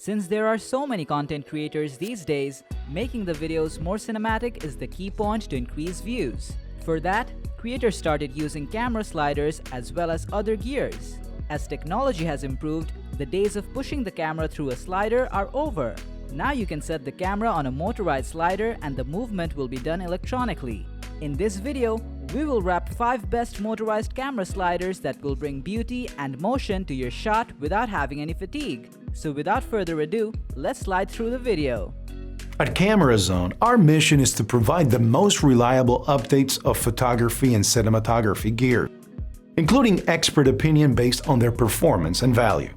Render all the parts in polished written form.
Since there are so many content creators these days, making the videos more cinematic is the key point to increase views. For that, creators started using camera sliders as well as other gears. As technology has improved, the days of pushing the camera through a slider are over. Now you can set the camera on a motorized slider and the movement will be done electronically. In this video, we will wrap 5 best motorized camera sliders that will bring beauty and motion to your shot without having any fatigue. So without further ado, let's slide through the video. At Camera Zone, our mission is to provide the most reliable updates of photography and cinematography gear, including expert opinion based on their performance and value.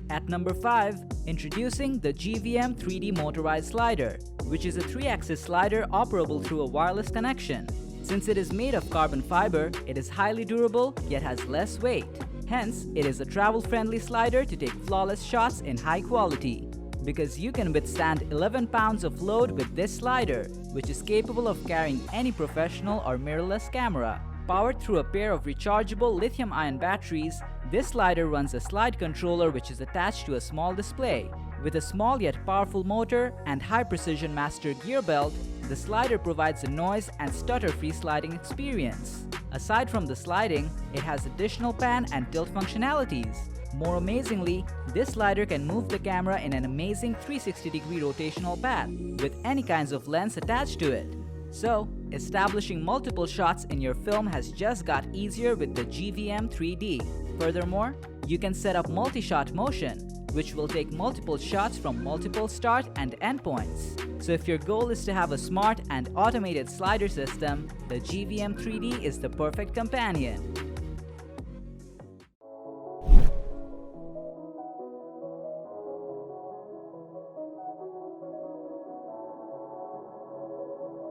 At number 5, introducing the GVM 3D Motorized Slider, which is a 3-axis slider operable through a wireless connection. Since it is made of carbon fiber, it is highly durable yet has less weight. Hence, it is a travel-friendly slider to take flawless shots in high quality. Because you can withstand 11 pounds of load with this slider, which is capable of carrying any professional or mirrorless camera. Powered through a pair of rechargeable lithium-ion batteries, this slider runs a slide controller which is attached to a small display. With a small yet powerful motor and high-precision master gear belt, the slider provides a noise and stutter-free sliding experience. Aside from the sliding, it has additional pan and tilt functionalities. More amazingly, this slider can move the camera in an amazing 360-degree rotational path with any kinds of lens attached to it. So, establishing multiple shots in your film has just got easier with the GVM 3D. Furthermore, you can set up multi-shot motion, which will take multiple shots from multiple start and end points. So if your goal is to have a smart and automated slider system, the GVM 3D is the perfect companion.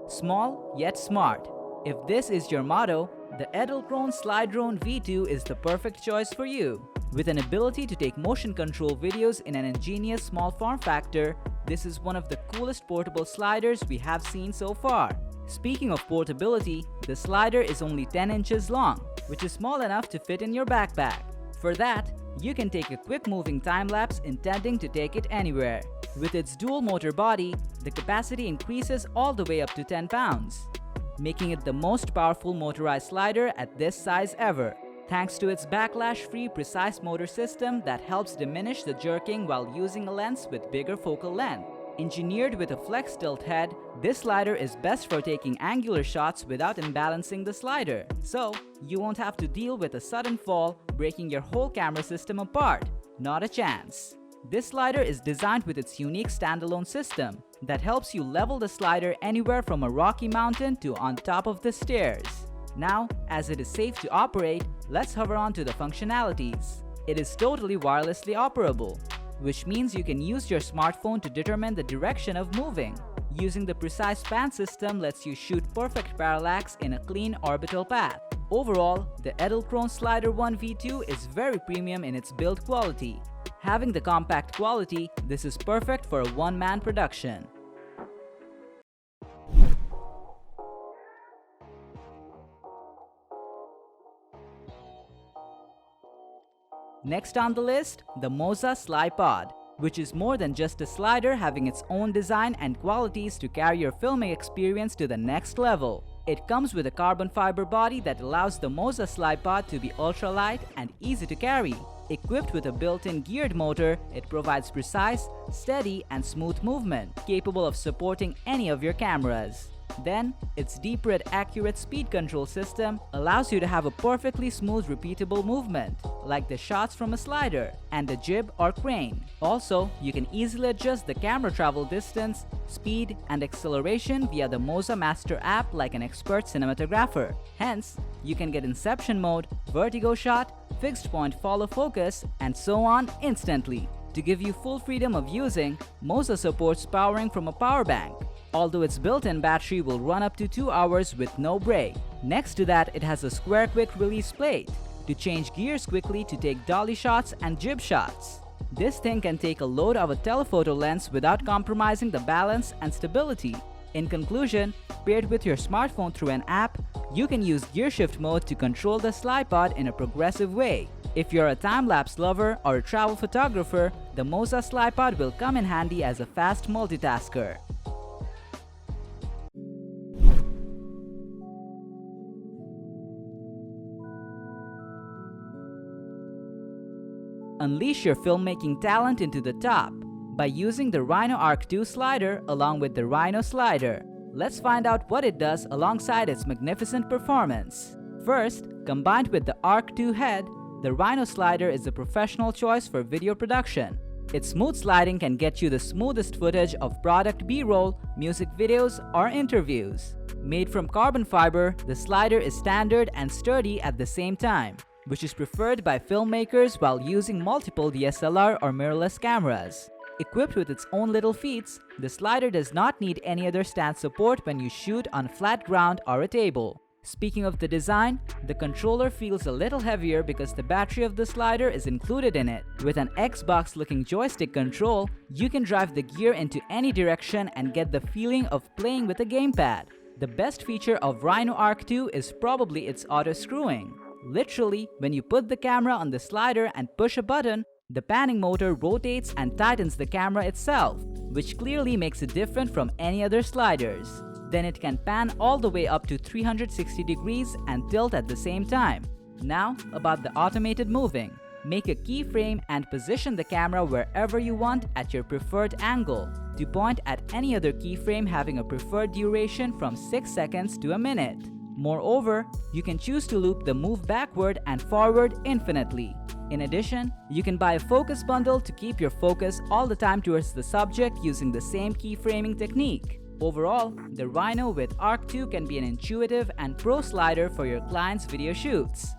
Small yet smart. If this is your motto, the Edelkrone Slidrone V2 is the perfect choice for you. With an ability to take motion control videos in an ingenious small form factor, this is one of the coolest portable sliders we have seen so far. Speaking of portability, the slider is only 10 inches long, which is small enough to fit in your backpack. For that, you can take a quick moving time-lapse intending to take it anywhere. With its dual motor body, the capacity increases all the way up to 10 pounds, making it the most powerful motorized slider at this size ever, thanks to its backlash-free precise motor system that helps diminish the jerking while using a lens with bigger focal length. Engineered with a flex tilt head, this slider is best for taking angular shots without imbalancing the slider, so you won't have to deal with a sudden fall, breaking your whole camera system apart. Not a chance. This slider is designed with its unique standalone system that helps you level the slider anywhere from a rocky mountain to on top of the stairs. Now, as it is safe to operate, let's hover on to the functionalities. It is totally wirelessly operable, which means you can use your smartphone to determine the direction of moving. Using the precise pan system lets you shoot perfect parallax in a clean orbital path. Overall, the Edelkrone Slider 1 V2 is very premium in its build quality. Having the compact quality, this is perfect for a one-man production. Next on the list, the Moza SliPod, which is more than just a slider having its own design and qualities to carry your filming experience to the next level. It comes with a carbon fiber body that allows the Moza SliPod to be ultralight and easy to carry. Equipped with a built-in geared motor, it provides precise, steady, and smooth movement, capable of supporting any of your cameras. Then, its deep red accurate speed control system allows you to have a perfectly smooth repeatable movement, like the shots from a slider and a jib or crane. Also, you can easily adjust the camera travel distance, speed, and acceleration via the Moza Master app like an expert cinematographer. Hence, you can get inception mode, vertigo shot, fixed point follow focus, and so on instantly. To give you full freedom of using, Moza supports powering from a power bank, although its built-in battery will run up to 2 hours with no break. Next to that, it has a square quick release plate to change gears quickly to take dolly shots and jib shots. This thing can take a load of a telephoto lens without compromising the balance and stability. In conclusion, paired with your smartphone through an app, you can use gear shift mode to control the SlidePod in a progressive way. If you're a time-lapse lover or a travel photographer, the Moza SlidePod will come in handy as a fast multitasker. Unleash your filmmaking talent into the top by using the Rhino Arc 2 slider along with the Rhino slider. Let's find out what it does alongside its magnificent performance. First, combined with the Arc 2 head, the Rhino slider is a professional choice for video production. Its smooth sliding can get you the smoothest footage of product B-roll, music videos, or interviews. Made from carbon fiber, the slider is standard and sturdy at the same time, which is preferred by filmmakers while using multiple DSLR or mirrorless cameras. Equipped with its own little feet, the slider does not need any other stand support when you shoot on flat ground or a table. Speaking of the design, the controller feels a little heavier because the battery of the slider is included in it. With an Xbox-looking joystick control, you can drive the gear into any direction and get the feeling of playing with a gamepad. The best feature of Rhino Arc 2 is probably its auto-screwing. Literally, when you put the camera on the slider and push a button, the panning motor rotates and tightens the camera itself, which clearly makes it different from any other sliders. Then it can pan all the way up to 360 degrees and tilt at the same time. Now, about the automated moving. Make a keyframe and position the camera wherever you want at your preferred angle, to point at any other keyframe having a preferred duration from 6 seconds to a minute. Moreover, you can choose to loop the move backward and forward infinitely. In addition, you can buy a focus bundle to keep your focus all the time towards the subject using the same keyframing technique. Overall, the Rhino with Arc 2 can be an intuitive and pro slider for your clients' video shoots.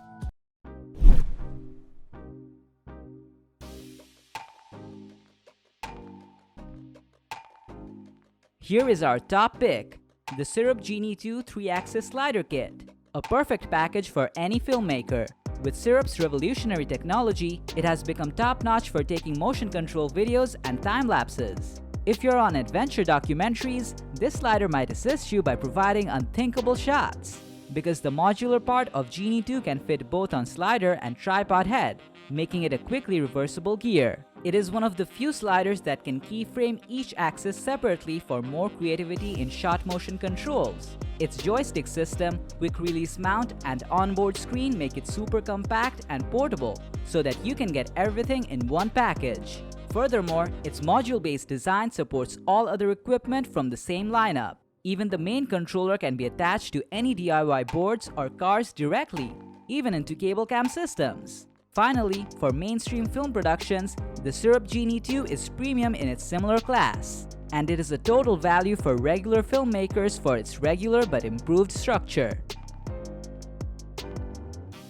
Here is our top pick, the Syrup Genie 2 3-axis slider kit. A perfect package for any filmmaker. With Syrup's revolutionary technology, it has become top-notch for taking motion control videos and time-lapses. If you're on adventure documentaries, this slider might assist you by providing unthinkable shots. Because the modular part of Genie 2 can fit both on slider and tripod head, making it a quickly reversible gear. It is one of the few sliders that can keyframe each axis separately for more creativity in shot motion controls. Its joystick system, quick release mount, and onboard screen make it super compact and portable, so that you can get everything in one package. Furthermore, its module-based design supports all other equipment from the same lineup. Even the main controller can be attached to any DIY boards or cars directly, even into cable cam systems. Finally, for mainstream film productions, the Syrup Genie 2 is premium in its similar class, and it is a total value for regular filmmakers for its regular but improved structure.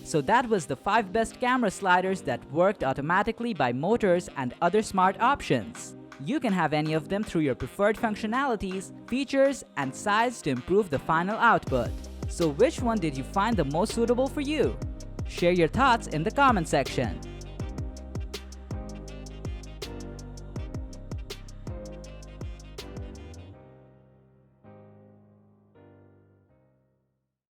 So that was the 5 best camera sliders that worked automatically by motors and other smart options. You can have any of them through your preferred functionalities, features, and size to improve the final output. So which one did you find the most suitable for you? Share your thoughts in the comment section.